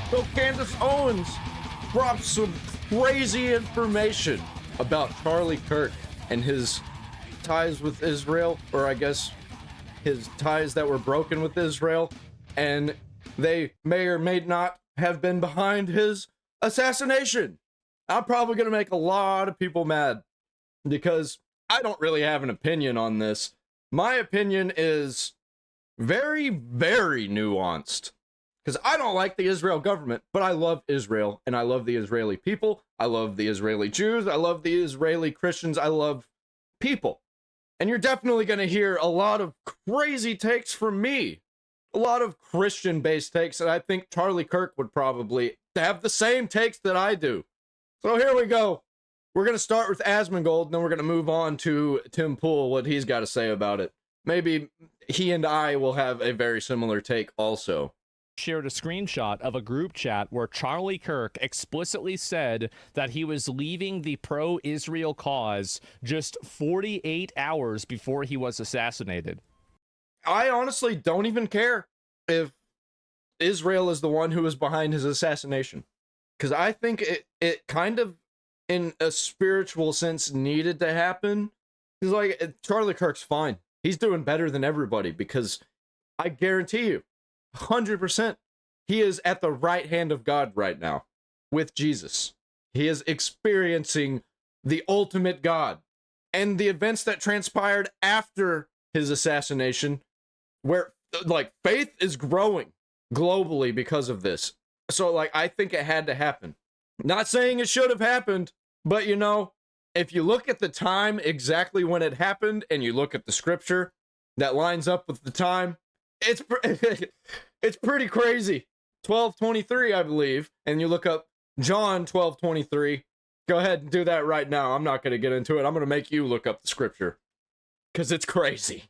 So Candace Owens dropped some crazy information about Charlie Kirk and his ties with Israel, or I guess his ties that were broken with Israel, and they may or may not have been behind his assassination. I'm probably going to make a lot of people mad because I don't really have an opinion on this. My opinion is very, very nuanced. Because I don't like the Israel government, but I love Israel, and I love the Israeli people. I love the Israeli Jews. I love the Israeli Christians. I love people. And you're definitely going to hear a lot of crazy takes from me. A lot of Christian-based takes, and I think Charlie Kirk would probably have the same takes that I do. So here we go. We're going to start with Asmongold, and then we're going to move on to Tim Pool, what he's got to say about it. Maybe he and I will have a very similar take also. Shared a screenshot of a group chat where Charlie Kirk explicitly said that he was leaving the pro-Israel cause just 48 hours before he was assassinated. I honestly don't even care if Israel is the one who was behind his assassination. Because I think it kind of, in a spiritual sense, needed to happen. He's like, Charlie Kirk's fine. He's doing better than everybody because I guarantee you, 100%. He is at the right hand of God right now with Jesus. He is experiencing the ultimate God. And the events that transpired after his assassination, where like faith is growing globally because of this. So like I think it had to happen. Not saying it should have happened, but you know, if you look at the time exactly when it happened and you look at the scripture that lines up with the time, it's pretty crazy. 12:23, I believe, and you look up John 12:23. Go ahead and do that right now. I'm not going to get into it. I'm going to make you look up the scripture because it's crazy.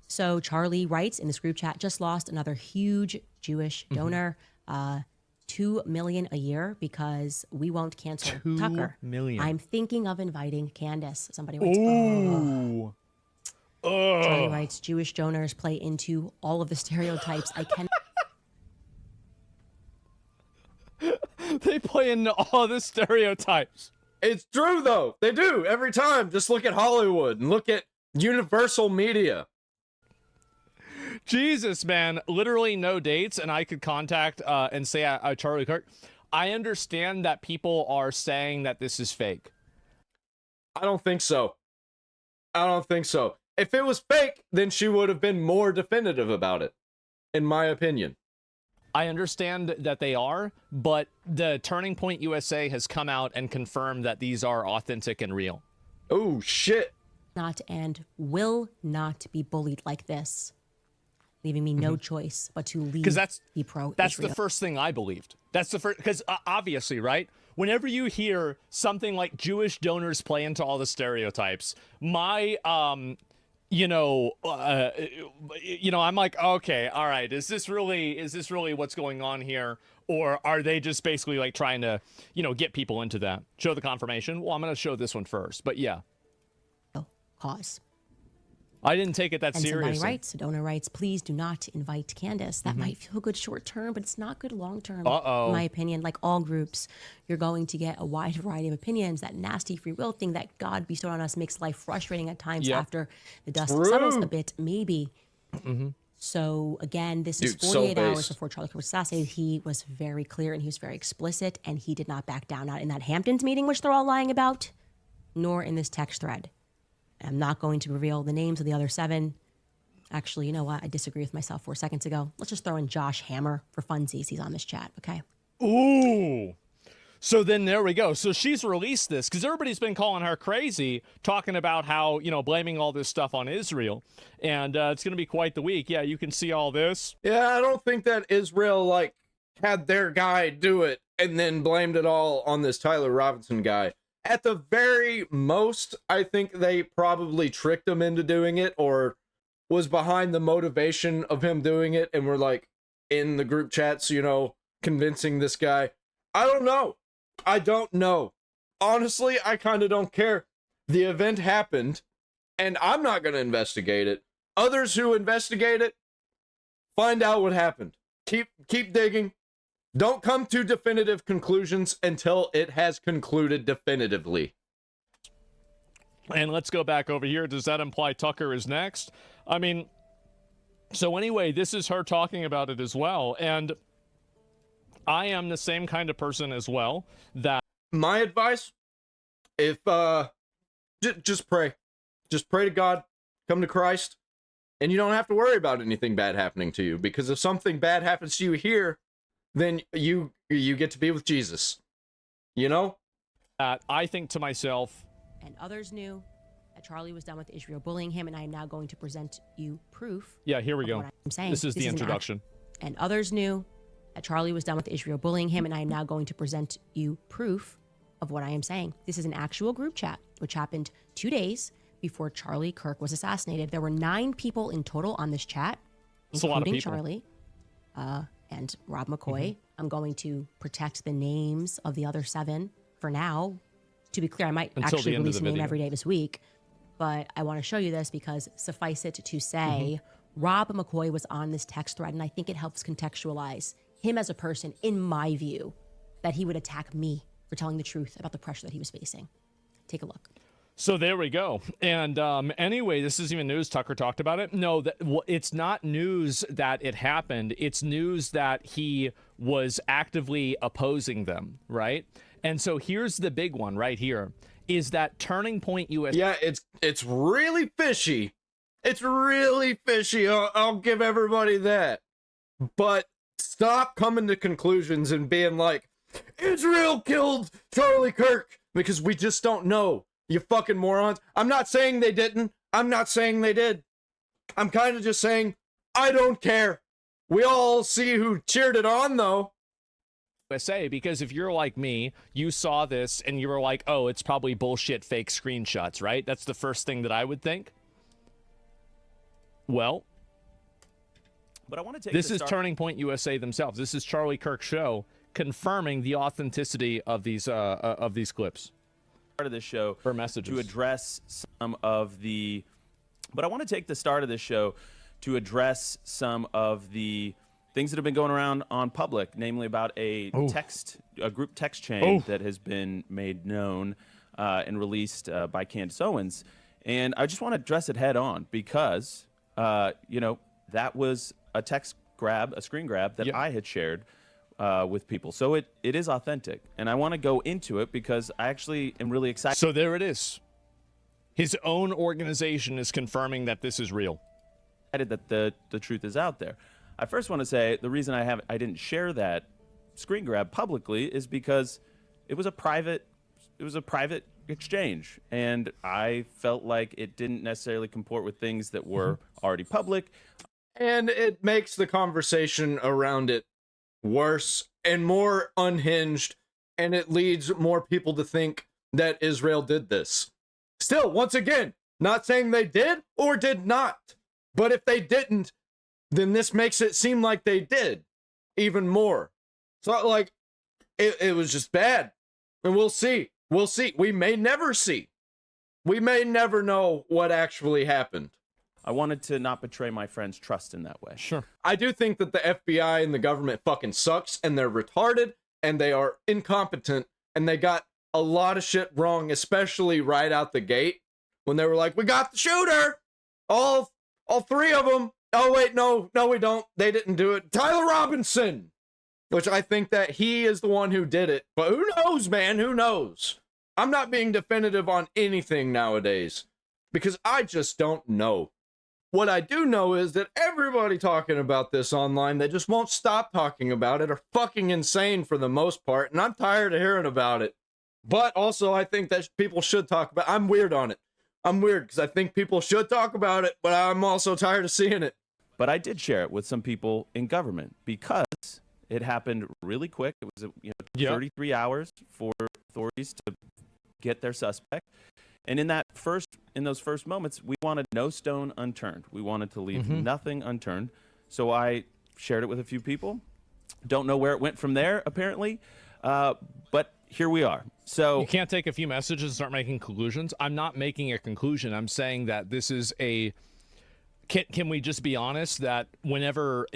So Charlie writes in this group chat, just lost another huge Jewish donor, $2 million a year because we won't cancel Tucker. $2 million. I'm thinking of inviting Candace. Somebody writes, Ooh. Charlie writes, Jewish donors play into all of the stereotypes. I can. They play into all the stereotypes. It's true, though. They do every time. Just look at Hollywood and look at Universal Media. Jesus, man. Literally no dates, and I could contact and say Charlie Kirk. I understand that people are saying that this is fake. I don't think so. I don't think so. If it was fake, then she would have been more definitive about it, in my opinion. I understand that they are, but the Turning Point USA has come out and confirmed that these are authentic and real. Oh, shit. Not and will not be bullied like this, leaving me no choice but to leave the pro-Israel. That's the first thing I believed. That's the first, because obviously, right? Whenever you hear something like Jewish donors play into all the stereotypes, my I'm like, okay, all right, is this really what's going on here? Or are they just basically like trying to, get people into that? Show the confirmation. Well, I'm going to show this one first, but yeah. Cause. I didn't take it that and seriously. Somebody writes, a donor writes, please do not invite Candace. That might feel good short term, but it's not good long term. In my opinion, like all groups, you're going to get a wide variety of opinions. That nasty free will thing that God bestowed on us makes life frustrating at times after the dust settles a bit, maybe. So again, this is 48 hours before Charlie Kirk was assassinated. He was very clear and he was very explicit, and he did not back down, not in that Hamptons meeting, which they're all lying about, nor in this text thread. I'm not going to reveal the names of the other 7. Actually, you know what? I disagree with myself 4 seconds ago. Let's just throw in Josh Hammer for funsies. He's on this chat, okay? Ooh. So then there we go. So she's released this because everybody's been calling her crazy, talking about how, blaming all this stuff on Israel. And it's going to be quite the week. Yeah, you can see all this. Yeah, I don't think that Israel, had their guy do it and then blamed it all on this Tyler Robinson guy. At the very most, I think they probably tricked him into doing it or was behind the motivation of him doing it and were in the group chats, convincing this guy. I don't know. Honestly, I kind of don't care. The event happened and I'm not going to investigate it. Others who investigate it, find out what happened. Keep digging. Don't come to definitive conclusions until it has concluded definitively. And let's go back over here. Does that imply Tucker is next? I mean, so anyway, this is her talking about it as well. And I am the same kind of person as well that... My advice, if, just pray. Just pray to God, come to Christ, and you don't have to worry about anything bad happening to you, because if something bad happens to you here, then you get to be with Jesus. You know? I think to myself... And others knew that Charlie was done with Israel bullying him, and I am now going to present you proof. Yeah, here we go. What I'm saying. This is the introduction. And others knew that Charlie was done with Israel bullying him, and I am now going to present you proof of what I am saying. This is an actual group chat, which happened 2 days before Charlie Kirk was assassinated. There were 9 people in total on this chat, including Charlie and Rob McCoy. I'm going to protect the names of the other 7 for now. To be clear, I might actually release a name every day this week, but I want to show you this because suffice it to say, Rob McCoy was on this text thread, and I think it helps contextualize him as a person, in my view, that he would attack me for telling the truth about the pressure that he was facing. Take a look. So there we go. And anyway, this isn't even news. Tucker talked about it. No, it's not news that it happened. It's news that he was actively opposing them, right? And so here's the big one right here, is that Turning Point USA... Yeah, it's really fishy. It's really fishy. I'll give everybody that. But stop coming to conclusions and being like, Israel killed Charlie Kirk, because we just don't know. You fucking morons. I'm not saying they didn't. I'm not saying they did. I'm kind of just saying, I don't care. We all see who cheered it on, though. USA, because if you're like me, you saw this and you were like, oh, it's probably bullshit fake screenshots, right? That's the first thing that I would think. Well, but I want to take this is Turning Point USA themselves. This is Charlie Kirk's show confirming the authenticity of these clips. Part of this show for messages to address some of the, but I want to take the start of this show to address some of the things that have been going around on public, namely about a group text chain that has been made known and released by Candace Owens. And I just want to address it head on because, you know, that was a screen grab that I had shared with people. So it is authentic. And I want to go into it because I actually am really excited. So there it is. His own organization is confirming that this is real. That the truth is out there. I first want to say the reason I didn't share that screen grab publicly is because it was a private exchange, and I felt like it didn't necessarily comport with things that were already public. And it makes the conversation around it worse and more unhinged, and it leads more people to think that Israel did this. Still, once again, not saying they did or did not, but if they didn't, then this makes it seem like they did even more. So, like, it was just bad. And we'll see. We'll see. We may never see. We may never know what actually happened. I wanted to not betray my friend's trust in that way. Sure. I do think that the FBI and the government fucking sucks, and they're retarded, and they are incompetent, and they got a lot of shit wrong, especially right out the gate when they were like, we got the shooter! All 3 of them. Oh, wait, no, we don't. They didn't do it. Tyler Robinson, which I think that he is the one who did it. But who knows, man? Who knows? I'm not being definitive on anything nowadays because I just don't know. What I do know is that everybody talking about this online, they just won't stop talking about it, are fucking insane for the most part, and I'm tired of hearing about it. But also, I think that people should talk about it. I'm weird on it. I'm weird because I think people should talk about it, but I'm also tired of seeing it. But I did share it with some people in government because it happened really quick. It was 33 hours for authorities to get their suspect. And in those first moments, we wanted no stone unturned. We wanted to leave nothing unturned. So I shared it with a few people. Don't know where it went from there, apparently. But here we are. So you can't take a few messages and start making conclusions. I'm not making a conclusion. I'm saying that this is a Can we just be honest that whenever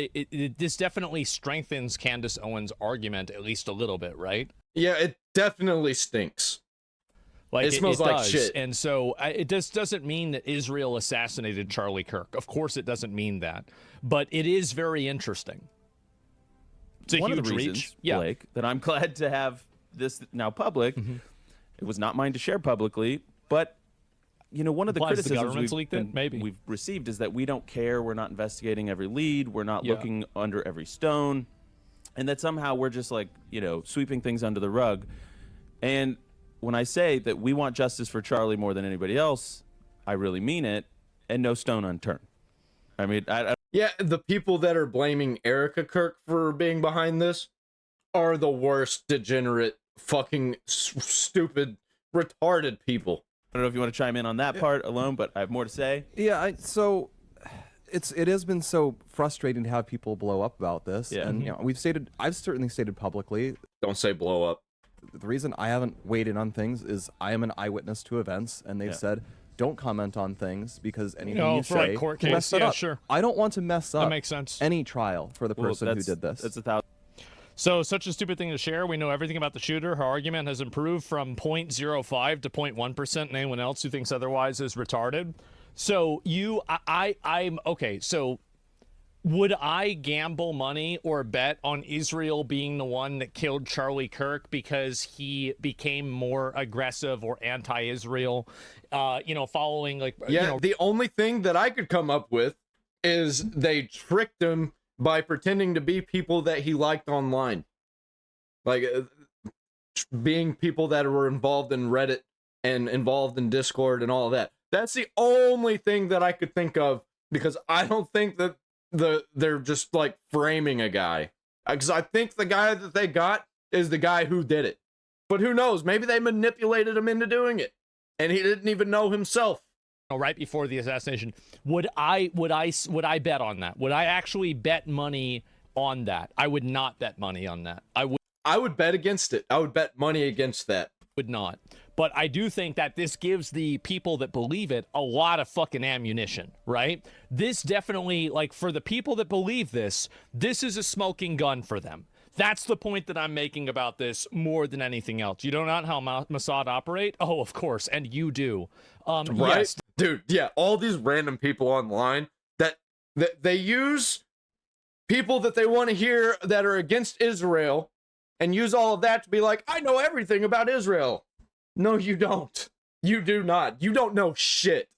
this definitely strengthens Candace Owens' argument at least a little bit, right? Yeah, it definitely stinks. Like it smells like does. shit. And so it doesn't mean that Israel assassinated Charlie Kirk. Of course, it doesn't mean that, but it is very interesting. It's a One huge of the reasons, reach, yeah. Blake, that I'm glad to have this now public. It was not mine to share publicly, but one of the Implies the criticisms government's leaked it? Maybe. we've received is that we don't care. We're not investigating every lead. We're not looking under every stone, and that somehow we're just like sweeping things under the rug. And when I say that we want justice for Charlie more than anybody else, I really mean it, and no stone unturned. I mean, Yeah, the people that are blaming Erica Kirk for being behind this are the worst, degenerate, fucking stupid, retarded people. I don't know if you want to chime in on that part alone, but I have more to say. Yeah, so it has been so frustrating to have people blow up about this, and I've certainly stated publicly. Don't say blow up. The reason I haven't weighed in on things is I am an eyewitness to events, and they've said don't comment on things because anything you for say like court can case, mess that up. sure. I don't want to mess up makes sense. any trial for the person who did this. That's 1,000. So, such a stupid thing to share. We know everything about the shooter. Her argument has improved from 0.05 to 0.1%, and anyone else who thinks otherwise is retarded. So, I'm okay. So, would I gamble money or bet on Israel being the one that killed Charlie Kirk because he became more aggressive or anti-Israel, following The only thing that I could come up with is they tricked him by pretending to be people that he liked online. Like, being people that were involved in Reddit and involved in Discord and all of that. That's the only thing that I could think of, because I don't think that they're just like framing a guy. Because I think the guy that they got is the guy who did it. But who knows? Maybe they manipulated him into doing it, and he didn't even know himself. Right before the assassination, would I bet on that? Would I actually bet money on that? I would not bet money on that. I would bet against it. I would bet money against that. Would not. But I do think that this gives the people that believe it a lot of fucking ammunition, right? This definitely, like, for the people that believe this is a smoking gun for them. That's the point that I'm making about this more than anything else. You don't know how Mossad operate? Oh, of course, and you do. Right? Yes. Dude, yeah, all these random people online that they use people that they want to hear that are against Israel and use all of that to be like, I know everything about Israel. No, you don't. You do not. You don't know shit.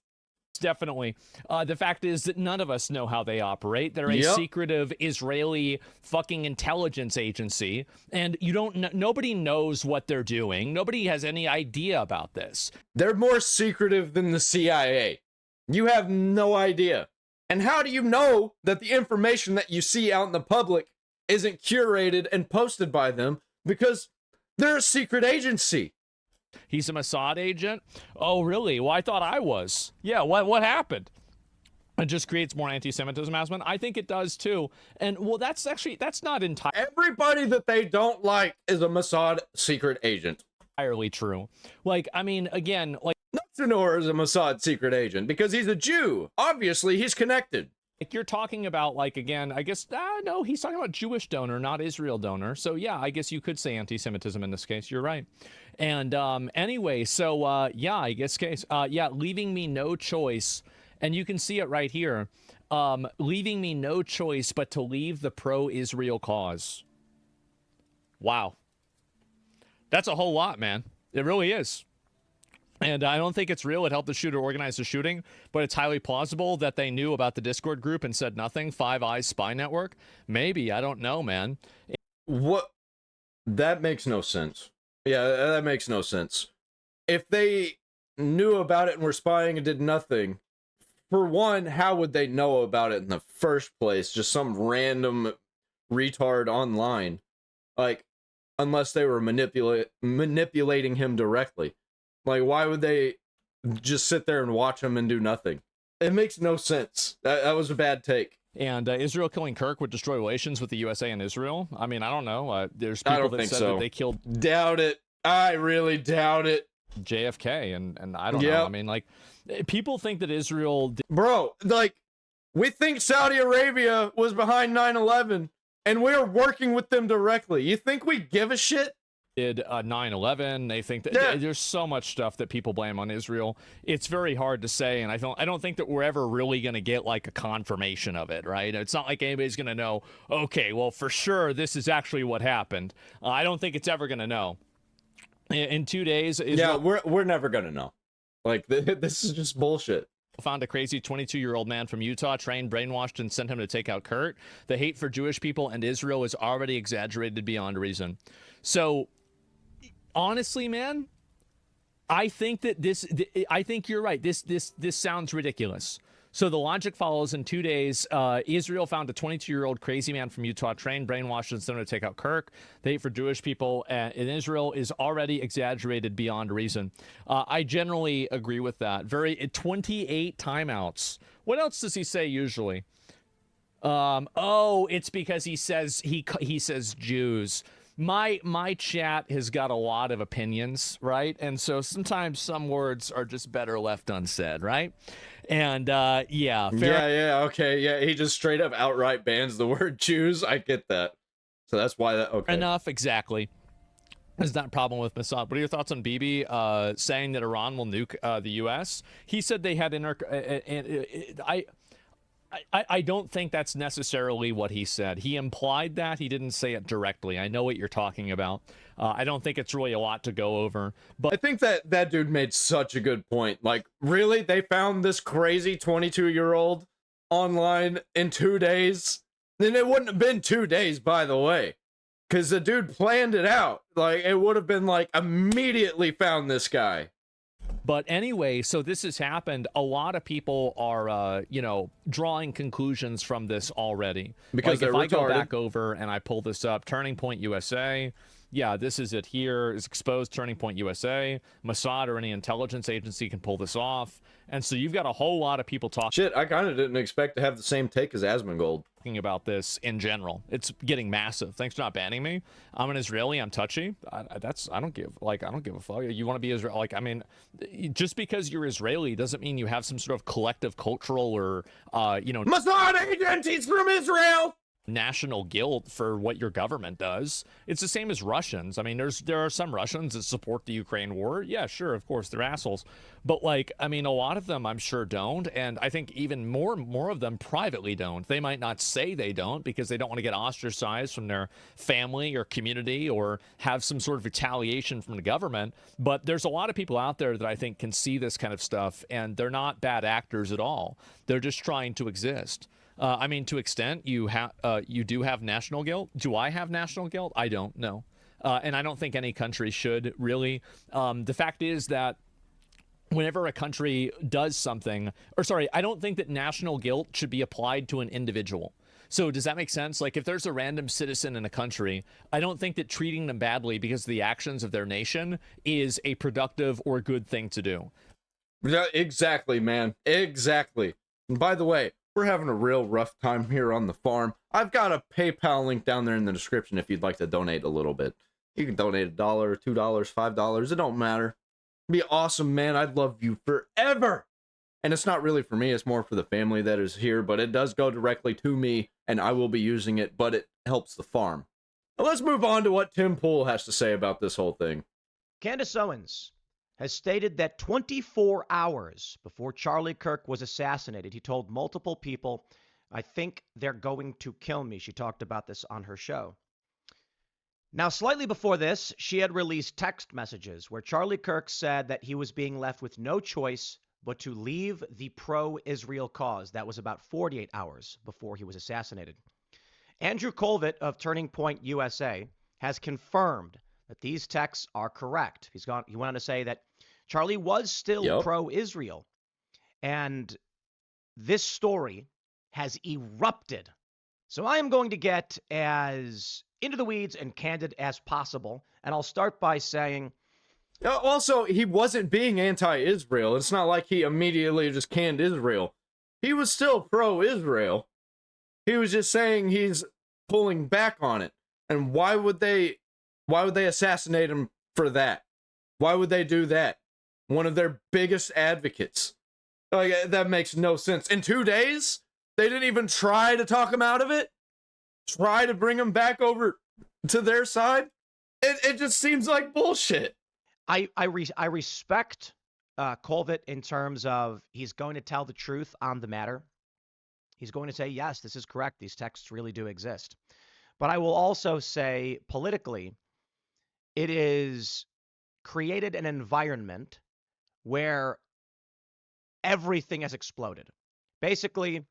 Definitely. The fact is that none of us know how they operate. They're a secretive Israeli fucking intelligence agency, and nobody knows what they're doing. Nobody has any idea about this. They're more secretive than the CIA. You have no idea. And how do you know that the information that you see out in the public isn't curated and posted by them? Because they're a secret agency. He's a Mossad agent? Oh, really? Well, I thought I was. Yeah, what happened? It just creates more anti-Semitism, Asman. I think it does, too. And, well, that's not Everybody that they don't like is a Mossad secret agent. Entirely true. Like, I mean, again, like... Nor is a Mossad secret agent because he's a Jew. Obviously, he's connected. Like, you're talking about, like, again, I guess, no, he's talking about Jewish donor, not Israel donor. So, yeah, I guess you could say anti-Semitism in this case. You're right. And anyway, so, yeah, I guess leaving me no choice. And you can see it right here. Leaving me no choice but to leave the pro-Israel cause. Wow. That's a whole lot, man. It really is. And I don't think it's real. It helped the shooter organize the shooting, but it's highly plausible that they knew about the Discord group and said nothing. Five Eyes spy network? Maybe. I don't know, man. What? That makes no sense. Yeah, that makes no sense. If they knew about it and were spying and did nothing, for one, how would they know about it in the first place? Just some random retard online. Like, unless they were manipulating him directly. Like, why would they just sit there and watch him and do nothing? It makes no sense. That was a bad take. And Israel killing Kirk would destroy relations with the USA and Israel? I mean, I don't know. There's people that said that they killed... Doubt it. I really doubt it. JFK, and I don't know. I mean, like, people think that Israel... Bro, like, We think Saudi Arabia was behind 9/11, and we're working with them directly. You think we give a shit? Did 9/11? They think that there's so much stuff that people blame on Israel. It's very hard to say, and I don't think that we're ever really going to get like a confirmation of it, right? It's not like anybody's going to know. Okay, well, for sure, this is actually what happened. I don't think it's ever going to know. In 2 days, Israel we're never going to know. Like this is just bullshit. Found a crazy 22-year-old man from Utah, trained, brainwashed, and sent him to take out Kurt. The hate for Jewish people and Israel is already exaggerated beyond reason. So, honestly, man, I think that I think you're right. This sounds ridiculous. So the logic follows. In 2 days, Israel found a 22-year-old crazy man from Utah, trained, brainwashed, and sent him to take out Kirk. The hate for Jewish people in Israel is already exaggerated beyond reason. I generally agree with that. 28 timeouts. What else does he say usually? It's because he says he says Jews. My chat has got a lot of opinions, right? And so sometimes some words are just better left unsaid, right? And okay, he just straight up outright bans the word Jews. I get that. So that's why that okay. Enough, exactly. There's not a problem with Mossad. What are your thoughts on Bibi saying that Iran will nuke the U.S.? He said they had I don't think that's necessarily what he said. He implied that. He didn't say it directly. I know what you're talking about. I don't think it's really a lot to go over. But I think that dude made such a good point. Like, really? They found this crazy 22-year-old online in 2 days? Then it wouldn't have been 2 days, by the way. Because the dude planned it out. Like, it would have been like, immediately found this guy. But anyway, so this has happened. A lot of people are, drawing conclusions from this already. Because like, if I retarded. go back over and I pull this up, Turning Point USA, yeah, this is it here. It's exposed Turning Point USA. Mossad or any intelligence agency can pull this off. And so you've got a whole lot of people talking. Shit, I kind of didn't expect to have the same take as Asmongold. About this in general. It's getting massive. Thanks for not banning me. I'm an Israeli. I'm touchy. I don't give a fuck. You want to be Israel? Like, I mean, just because you're Israeli doesn't mean you have some sort of collective cultural or Mossad agent, he's from Israel. National guilt for what your government does. It's the same as Russians. I mean, there are some Russians that support the Ukraine war. Yeah, sure, of course, they're assholes. But like, I mean, a lot of them I'm sure don't, and I think even more of them privately don't. They might not say they don't because they don't want to get ostracized from their family or community or have some sort of retaliation from the government. But there's a lot of people out there that I think can see this kind of stuff, and they're not bad actors at all. They're just trying to exist. I mean, to extent you do have national guilt. Do I have national guilt? I don't know. And I don't think any country should really. The fact is that whenever a country does something, I don't think that national guilt should be applied to an individual. So does that make sense? Like if there's a random citizen in a country, I don't think that treating them badly because of the actions of their nation is a productive or good thing to do. Yeah, exactly, man. Exactly. And by the way, we're having a real rough time here on the farm. I've got a PayPal link down there in the description if you'd like to donate a little bit. You can donate $1, $2, $5. It don't matter. It'd be awesome, man. I'd love you forever. And it's not really for me. It's more for the family that is here. But it does go directly to me, and I will be using it. But it helps the farm. Now let's move on to what Tim Pool has to say about this whole thing. Candace Owens has stated that 24 hours before Charlie Kirk was assassinated, he told multiple people, "I think they're going to kill me." She talked about this on her show. Now, slightly before this, she had released text messages where Charlie Kirk said that he was being left with no choice but to leave the pro-Israel cause. That was about 48 hours before he was assassinated. Andrew Colvett of Turning Point USA has confirmed that these texts are correct. He went on to say that Charlie was still pro-Israel. And this story has erupted. So I am going to get as into the weeds and candid as possible. And I'll start by saying... Also, he wasn't being anti-Israel. It's not like he immediately just canned Israel. He was still pro-Israel. He was just saying he's pulling back on it. And why would they assassinate him for that? Why would they do that? One of their biggest advocates. Like, that makes no sense. In 2 days? They didn't even try to talk him out of it. Try to bring him back over to their side. It just seems like bullshit. I respect Colvett in terms of he's going to tell the truth on the matter. He's going to say, yes, this is correct. These texts really do exist. But I will also say politically, it is created an environment where everything has exploded. Basically,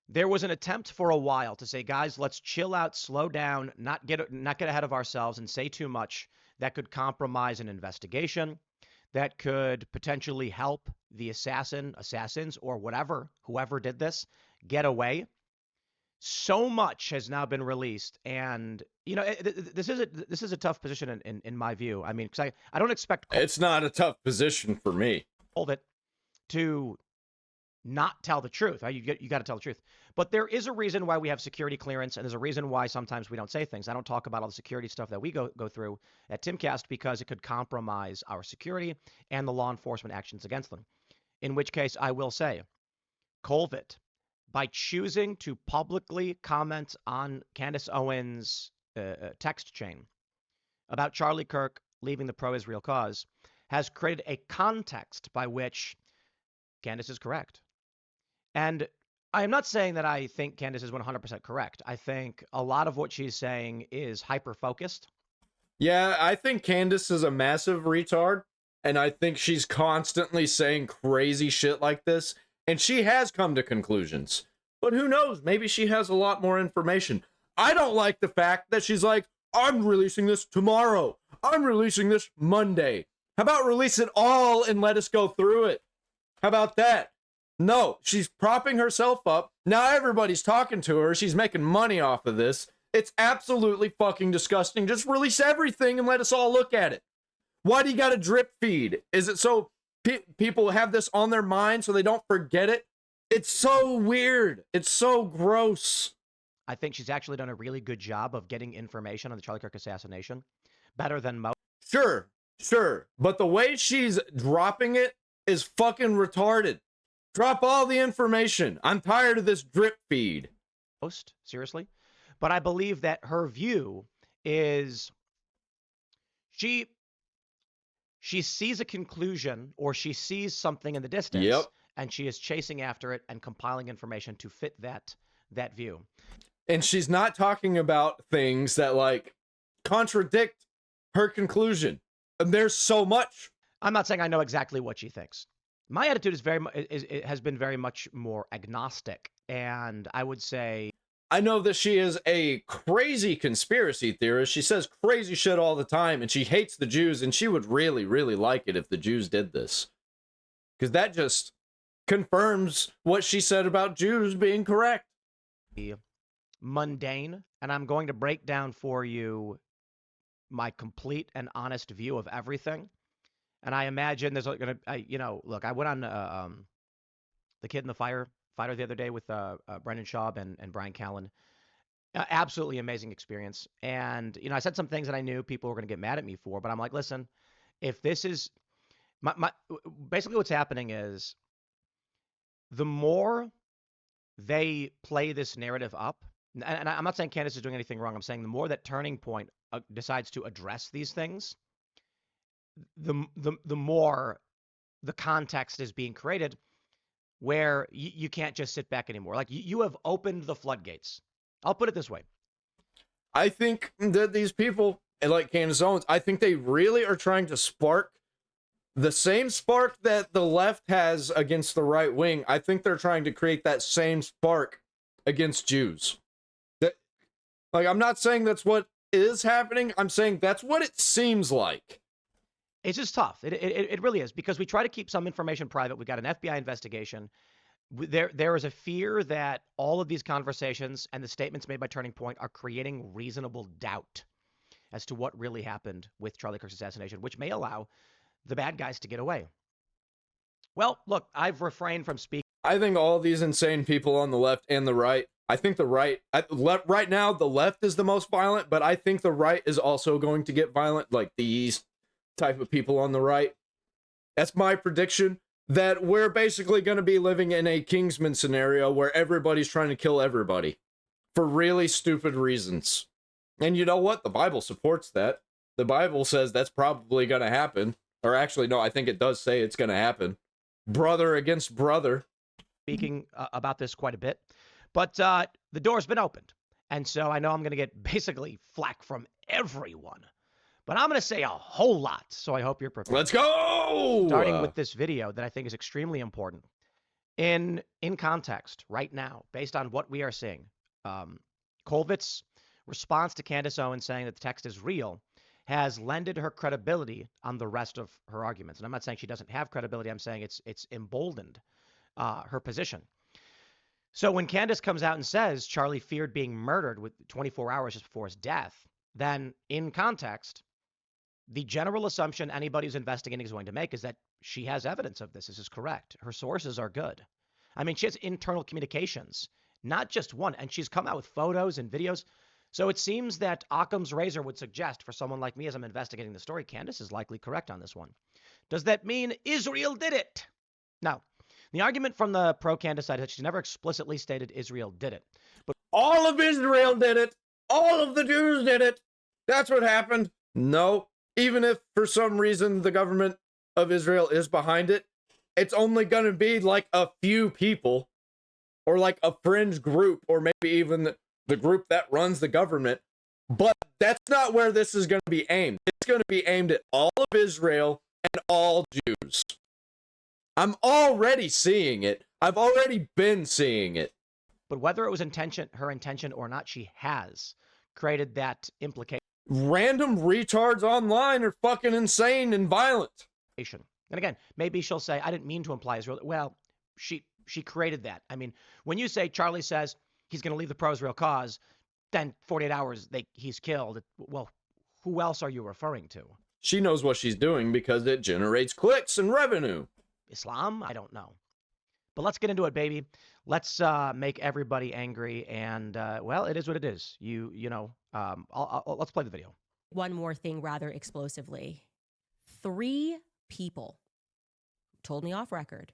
there was an attempt for a while to say, guys, let's chill out, slow down, not get ahead of ourselves and say too much that could compromise an investigation, that could potentially help the assassins, or whoever did this, get away. So much has now been released, and this is a tough position in my view. I mean, because I don't expect it's not a tough position for me. Colvett to not tell the truth. You got to tell the truth. But there is a reason why we have security clearance, and there's a reason why sometimes we don't say things. I don't talk about all the security stuff that we go through at Timcast because it could compromise our security and the law enforcement actions against them. In which case, I will say, Colvett, by choosing to publicly comment on Candace Owens' text chain about Charlie Kirk leaving the pro-Israel cause, has created a context by which Candace is correct. And I am not saying that I think Candace is 100% correct. I think a lot of what she's saying is hyper-focused. Yeah, I think Candace is a massive retard, and I think she's constantly saying crazy shit like this, and she has come to conclusions. But who knows? Maybe she has a lot more information. I don't like the fact that she's like, I'm releasing this tomorrow. I'm releasing this Monday. How about release it all and let us go through it? How about that? No, she's propping herself up. Now everybody's talking to her. She's making money off of this. It's absolutely fucking disgusting. Just release everything and let us all look at it. Why do you got a drip feed? Is it so people have this on their mind so they don't forget it? It's so weird. It's so gross. I think she's actually done a really good job of getting information on the Charlie Kirk assassination. Better than most. Sure. But the way she's dropping it is fucking retarded. Drop all the information. I'm tired of this drip feed. Seriously. But I believe that her view is she sees a conclusion, or she sees something in the distance. Yep. And she is chasing after it and compiling information to fit that view. And she's not talking about things that like contradict her conclusion. And there's so much. I'm not saying I know exactly what she thinks. My attitude has been very much more agnostic, and I would say I know that she is a crazy conspiracy theorist. She says crazy shit all the time, and she hates the Jews, and she would really, really like it if the Jews did this. Because that just confirms what she said about Jews being correct. Mundane, and I'm going to break down for you my complete and honest view of everything. And I imagine there's going to, look, I went on The Kid in the Fighter the other day with Brendan Schaub and Brian Callen. Absolutely amazing experience. And, I said some things that I knew people were going to get mad at me for, but I'm like, listen, if this is basically what's happening is the more they play this narrative up, and I'm not saying Candace is doing anything wrong. I'm saying the more that Turning Point decides to address these things, the more the context is being created where you can't just sit back anymore. Like you have opened the floodgates. I'll put it this way. I think that these people, like Candace Owens, I think they really are trying to spark the same spark that the left has against the right wing. I think they're trying to create that same spark against Jews. I'm not saying that's what is happening. I'm saying that's what it seems like. It's just tough. It really is, because we try to keep some information private. We've got an FBI investigation. There is a fear that all of these conversations and the statements made by Turning Point are creating reasonable doubt as to what really happened with Charlie Kirk's assassination, which may allow the bad guys to get away. Well, look, I've refrained from speaking. I think all these insane people on the left and the right, I think the right now, the left is the most violent, but I think the right is also going to get violent, like these type of people on the right. That's my prediction. that we're basically going to be living in a Kingsman scenario where everybody's trying to kill everybody for really stupid reasons. And you know what? The Bible supports that. The Bible says that's probably going to happen. Or actually, no, I think it does say it's going to happen. Brother against brother. Speaking about this quite a bit. But the door's been opened. And so I know I'm going to get basically flack from everyone. But I'm going to say a whole lot. So I hope you're prepared. Let's go! Starting with this video that I think is extremely important. In context, right now, based on what we are seeing, Colvit's response to Candace Owens saying that the text is real has lended her credibility on the rest of her arguments. And I'm not saying she doesn't have credibility. I'm saying it's emboldened her position. So when Candace comes out and says Charlie feared being murdered with 24 hours just before his death, then in context, the general assumption anybody who's investigating is going to make is that she has evidence of this. This is correct. Her sources are good. I mean, she has internal communications, not just one. And she's come out with photos and videos. So it seems that Occam's razor would suggest for someone like me as I'm investigating the story, Candace is likely correct on this one. Does that mean Israel did it? No. The argument from the pro-Candace side is that she never explicitly stated Israel did it. But all of Israel did it. All of the Jews did it. That's what happened. No. Even if for some reason the government of Israel is behind it, it's only going to be like a few people or like a fringe group or maybe even the group that runs the government. But that's not where this is going to be aimed. It's going to be aimed at all of Israel and all Jews. I'm already seeing it. I've already been seeing it. But whether it was her intention or not, she has created that implication. Random retards online are fucking insane and violent. And again, maybe she'll say, I didn't mean to imply Israel. Well, she created that. I mean, when you say Charlie says he's going to leave the pro-Israel cause, then 48 hours he's killed. Well, who else are you referring to? She knows what she's doing because it generates clicks and revenue. Islam? I don't know. But let's get into it, baby. Let's make everybody angry. And, well, it is what it is. Let's play the video. One more thing rather explosively. 3 people told me off record.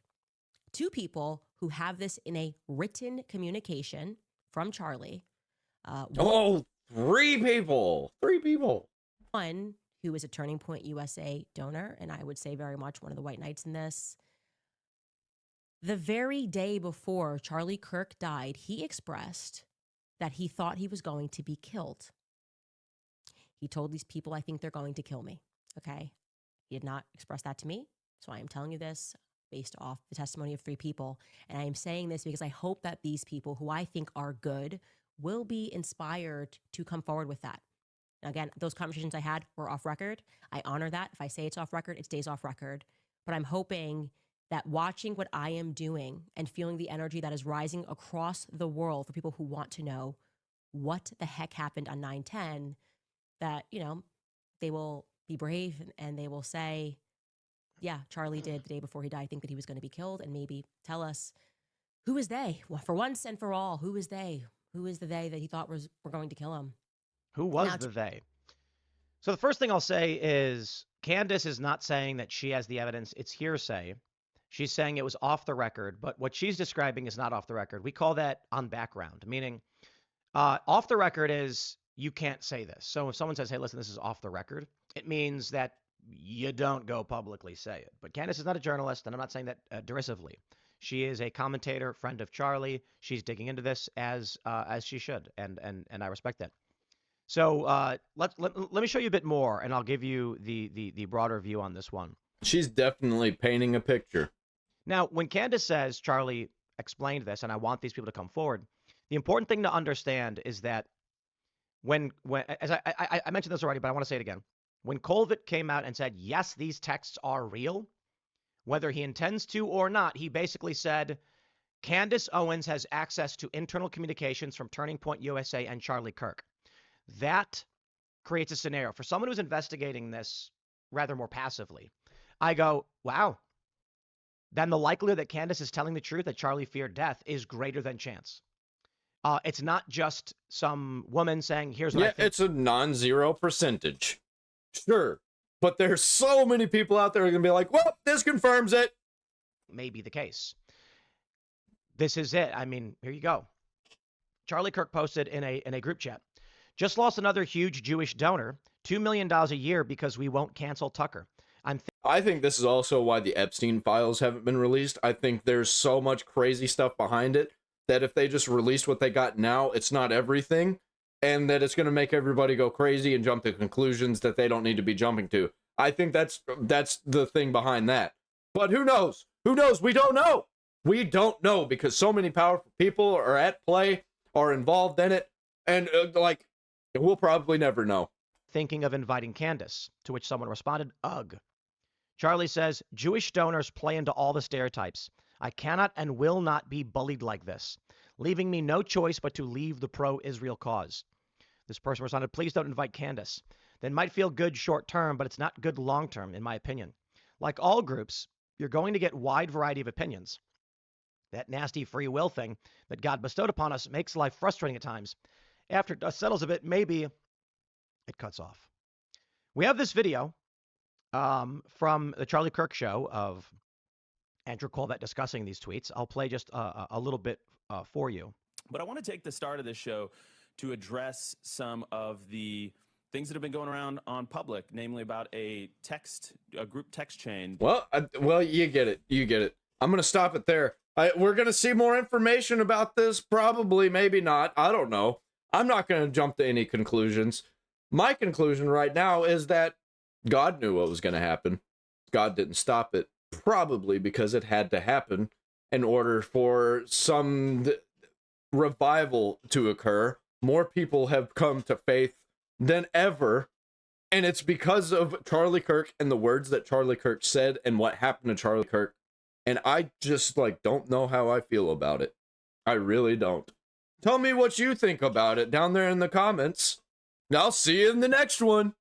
2 people who have this in a written communication from Charlie. 3 people. 3 people. One who is a Turning Point USA donor, and I would say very much one of the white knights in this. The very day before Charlie Kirk died, he expressed that he thought he was going to be killed. He told these people, I think they're going to kill me. Okay. He did not express that to me. So I am telling you this based off the testimony of 3 people. And I am saying this because I hope that these people who I think are good will be inspired to come forward with that. Now, again, those conversations I had were off record. I honor that. If I say it's off record, it stays off record. But I'm hoping that watching what I am doing and feeling the energy that is rising across the world for people who want to know what the heck happened on 9/10, that, they will be brave and they will say, yeah, Charlie did the day before he died think that he was going to be killed, and maybe tell us, who is they? Well, for once and for all, who is they? Who is the they that he thought were going to kill him? Who was the they? So the first thing I'll say is Candace is not saying that she has the evidence. It's hearsay. She's saying it was off the record, but what she's describing is not off the record. We call that on background, meaning off the record is you can't say this. So if someone says, hey, listen, this is off the record, it means that you don't go publicly say it. But Candace is not a journalist, and I'm not saying that derisively. She is a commentator, friend of Charlie. She's digging into this as she should, and I respect that. So let me show you a bit more, and I'll give you the broader view on this one. She's definitely painting a picture. Now, when Candace says Charlie explained this, and I want these people to come forward, the important thing to understand is that when as I mentioned this already, but I want to say it again. When Colvit came out and said, yes, these texts are real, whether he intends to or not, he basically said, Candace Owens has access to internal communications from Turning Point USA and Charlie Kirk. That creates a scenario. For someone who's investigating this rather more passively, I go, wow. Then the likelihood that Candace is telling the truth, that Charlie feared death, is greater than chance. It's not just some woman saying, here's what I think. It's a non-zero percentage. Sure. But there's so many people out there who are going to be like, well, this confirms it. may be the case. This is it. I mean, here you go. Charlie Kirk posted in a group chat. Just lost another huge Jewish donor, $2 million a year because we won't cancel Tucker. I think this is also why the Epstein files haven't been released. I think there's so much crazy stuff behind it that if they just released what they got now, it's not everything, and that it's going to make everybody go crazy and jump to conclusions that they don't need to be jumping to. I think that's the thing behind that. But who knows? Who knows? We don't know. We don't know because so many powerful people are at play, are involved in it, and we'll probably never know. Thinking of inviting Candace, to which someone responded, ugh. Charlie says, Jewish donors play into all the stereotypes. I cannot and will not be bullied like this, leaving me no choice but to leave the pro-Israel cause. This person responded, please don't invite Candace. That might feel good short term, but it's not good long term, in my opinion. Like all groups, you're going to get wide variety of opinions. That nasty free will thing that God bestowed upon us makes life frustrating at times. After dust settles a bit, maybe it cuts off. We have this video from the Charlie Kirk show of Andrew Colvett discussing these tweets. I'll play just a little bit for you. But I want to take the start of this show to address some of the things that have been going around on public, namely about a group text chain. Well, you get it. You get it. I'm going to stop it there. We're going to see more information about this. Probably, maybe not. I don't know. I'm not going to jump to any conclusions. My conclusion right now is that God knew what was going to happen. God didn't stop it, probably because it had to happen in order for some revival to occur. More people have come to faith than ever, and it's because of Charlie Kirk and the words that Charlie Kirk said and what happened to Charlie Kirk, and I just don't know how I feel about it. I really don't. Tell me what you think about it down there in the comments. I'll see you in the next one.